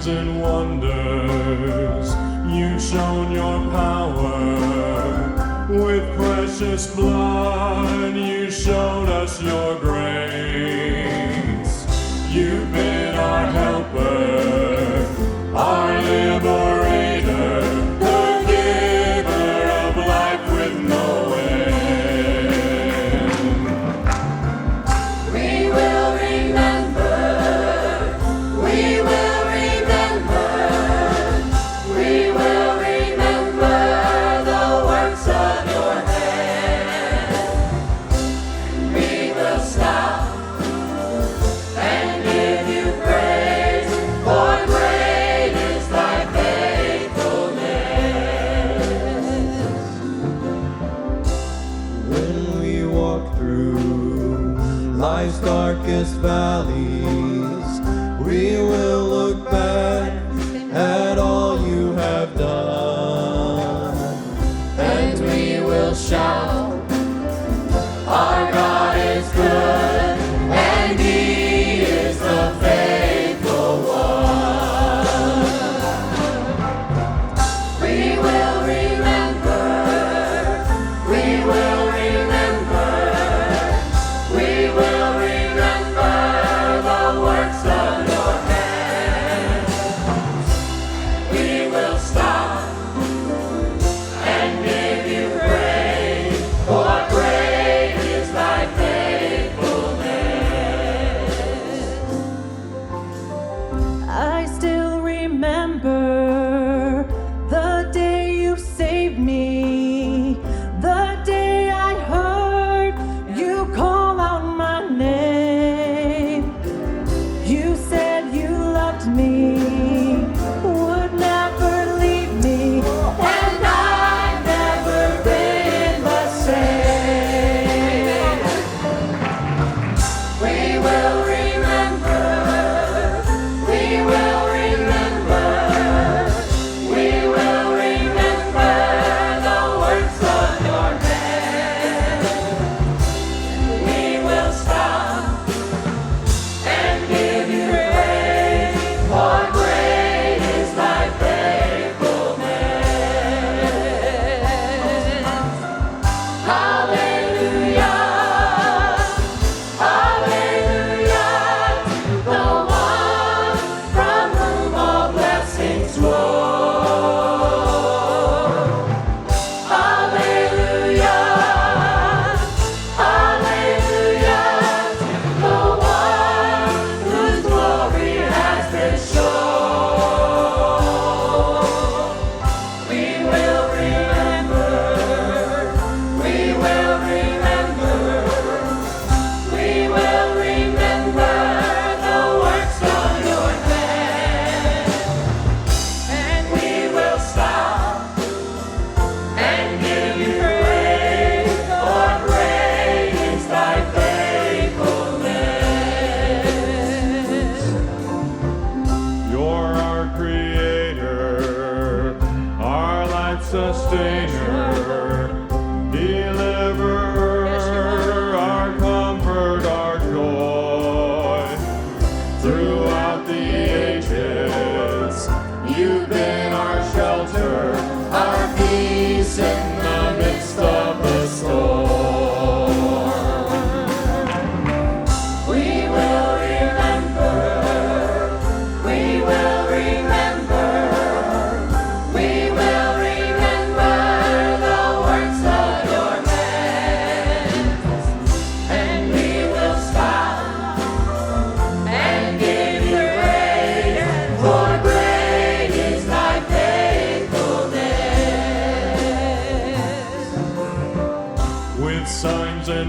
And wonders, you've shown your power. With precious blood, you showed us your grace. You've been our helper, our liberator, the giver of life with no end. We will remember. We will. Life's darkest valleys, we will look back at all you have done, and we will shout, our God is good, and He is the faithful one. We will remember, we will remember, we will remember the works of your hands.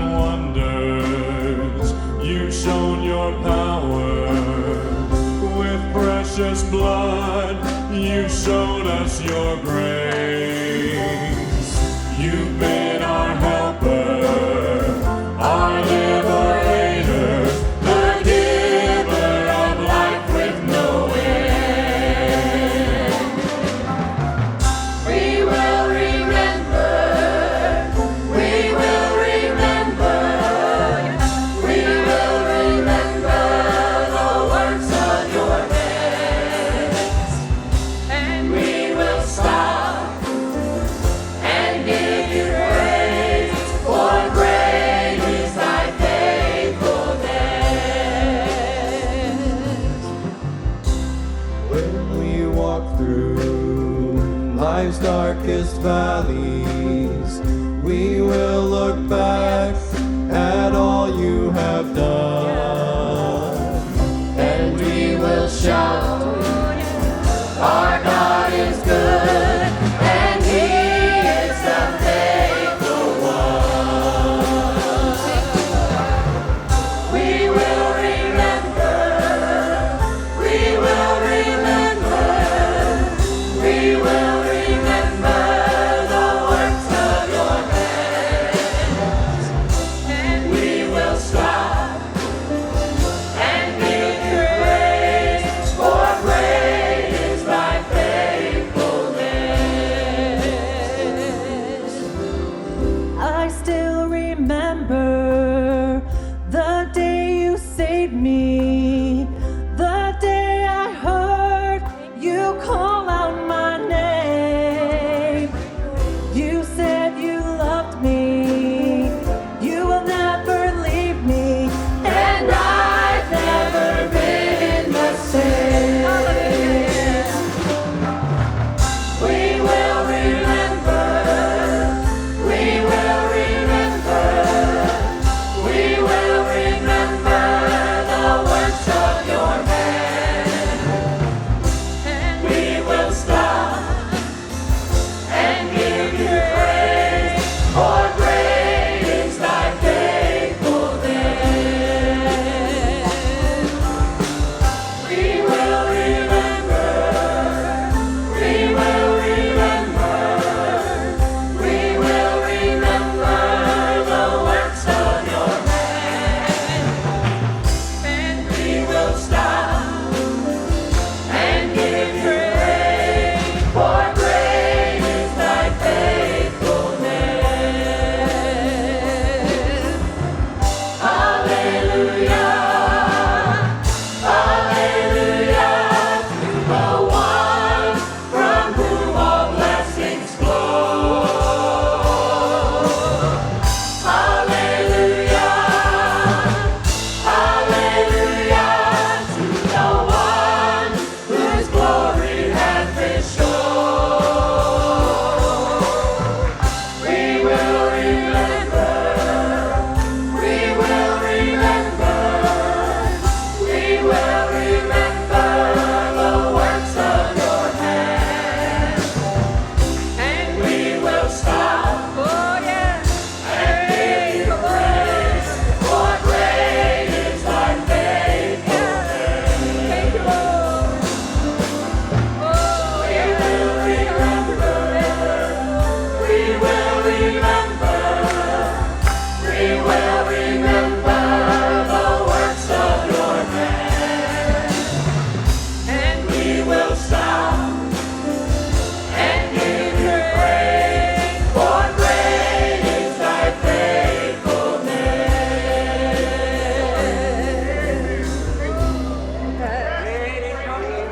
and wonders. You've shown your power. With precious blood, you showed us your grace. You've been our helper, our liberator, the giver of life with no end. We will remember, we will remember, we will remember the works of your hands, and we will stop and give you praise, for great is thy faithfulness. When we walk through life's darkest valley,